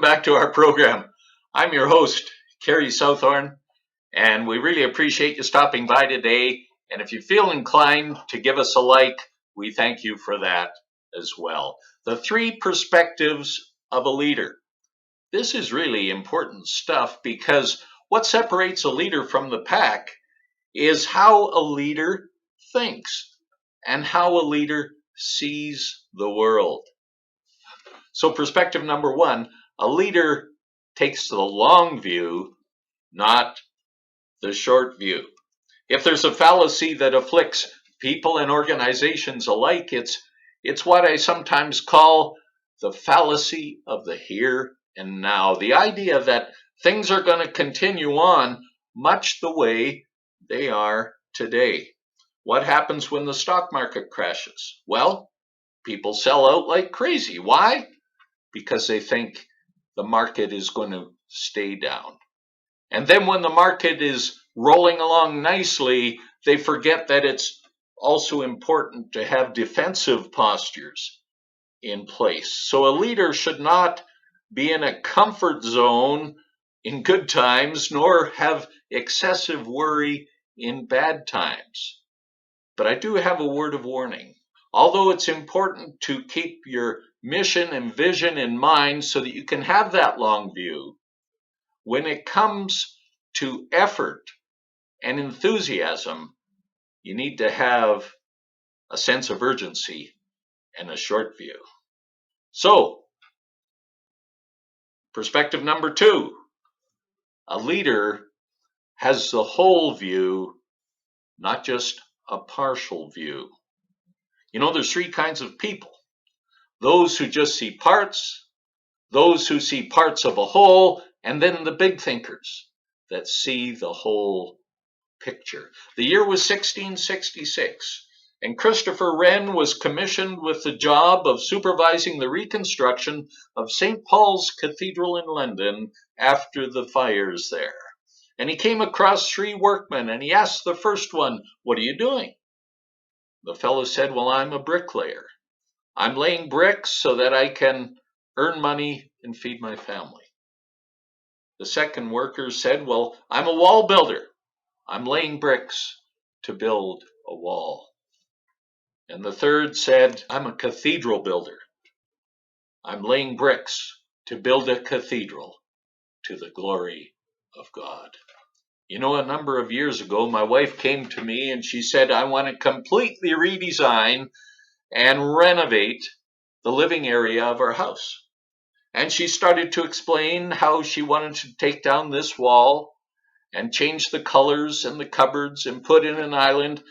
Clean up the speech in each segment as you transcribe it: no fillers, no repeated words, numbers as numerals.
back to our program. I'm your host, Kerry Southorn, and we really appreciate you stopping by today. And if you feel inclined to give us a like, we thank you for that as well. The three perspectives of a leader. This is really important stuff because what separates a leader from the pack is how a leader thinks and how a leader sees the world. So perspective number one, a leader takes the long view, not the short view. If there's a fallacy that afflicts people and organizations alike, it's what I sometimes call the fallacy of the here and now. The idea that things are going to continue on much the way they are today. What happens when the stock market crashes? Well, people sell out like crazy. Why? Because they think the market is going to stay down. And then when the market is rolling along nicely, they forget that it's also important to have defensive postures in place. So a leader should not be in a comfort zone in good times, nor have excessive worry in bad times. But I do have a word of warning. Although it's important to keep your mission and vision in mind so that you can have that long view, when it comes to effort and enthusiasm, you need to have a sense of urgency and a short view. So, perspective number two, a leader has the whole view, not just a partial view. You know, there's three kinds of people. Those who just see parts, those who see parts of a whole, and then the big thinkers that see the whole picture. The year was 1666, and Christopher Wren was commissioned with the job of supervising the reconstruction of St. Paul's Cathedral in London after the fires there. And he came across three workmen, and he asked the first one, "What are you doing?" The fellow said, "Well, I'm a bricklayer. I'm laying bricks so that I can earn money and feed my family." The second worker said, "Well, I'm a wall builder. I'm laying bricks to build a wall." And the third said, "I'm a cathedral builder. I'm laying bricks to build a cathedral to the glory of God." You know, a number of years ago, my wife came to me and she said, "I want to completely redesign and renovate the living area of our house." And she started to explain how she wanted to take down this wall and change the colors and the cupboards and put in an island.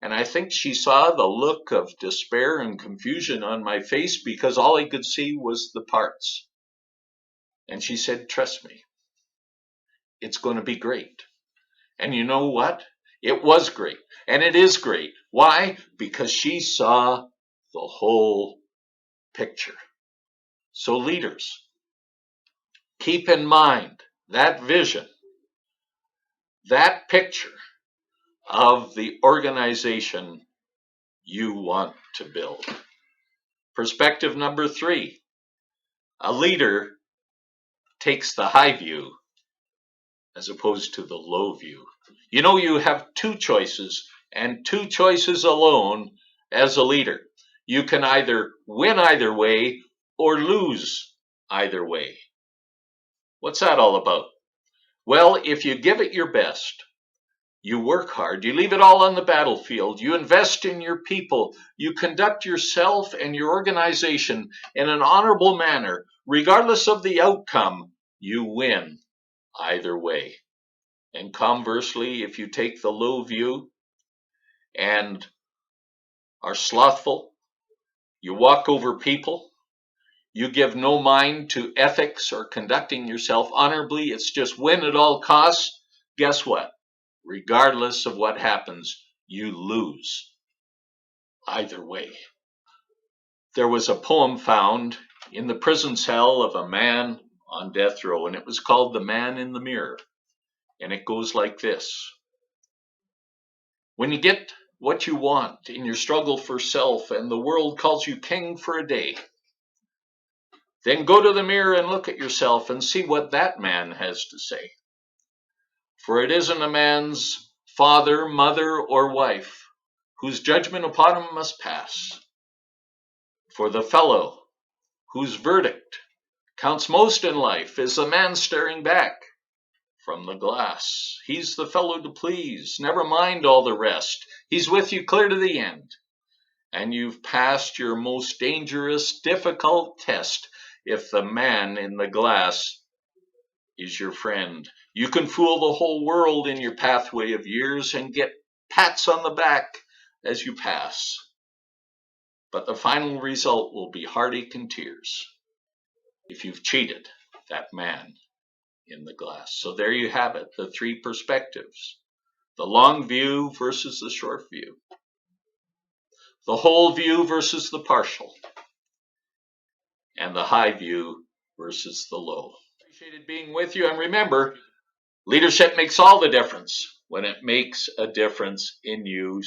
And I think she saw the look of despair and confusion on my face because all I could see was the parts. And she said, "Trust me, it's going to be great." And you know what? It was great. And it is great. Why? Because she saw the whole picture. So leaders, keep in mind that vision, that picture of the organization you want to build. Perspective number three, a leader takes the high view as opposed to the low view. You know, you have two choices and two choices alone as a leader. You can either win either way or lose either way. What's that all about? Well, if you give it your best, you work hard, you leave it all on the battlefield, you invest in your people, you conduct yourself and your organization in an honorable manner, regardless of the outcome, you win either way. And conversely, if you take the low view and are slothful, you walk over people, you give no mind to ethics or conducting yourself honorably, it's just win at all costs, guess what? Regardless of what happens, you lose either way. There was a poem found in the prison cell of a man on death row, and it was called "The Man in the Mirror." And it goes like this: when you get what you want in your struggle for self and the world calls you king for a day, Then go to the mirror and look at yourself and see what that man has to say. For it isn't a man's father, mother, or wife whose judgment upon him must pass. For the fellow whose verdict counts most in life is the man staring back from the glass. He's the fellow to please. Never mind all the rest. He's with you clear to the end. And you've passed your most dangerous, difficult test if the man in the glass is your friend. You can fool the whole world in your pathway of years and get pats on the back as you pass. But the final result will be heartache and tears if you've cheated that man in the glass. So there you have it, the three perspectives. The long view versus the short view. The whole view versus the partial. And the high view versus the low. Appreciated being with you. And remember, leadership makes all the difference when it makes a difference in you.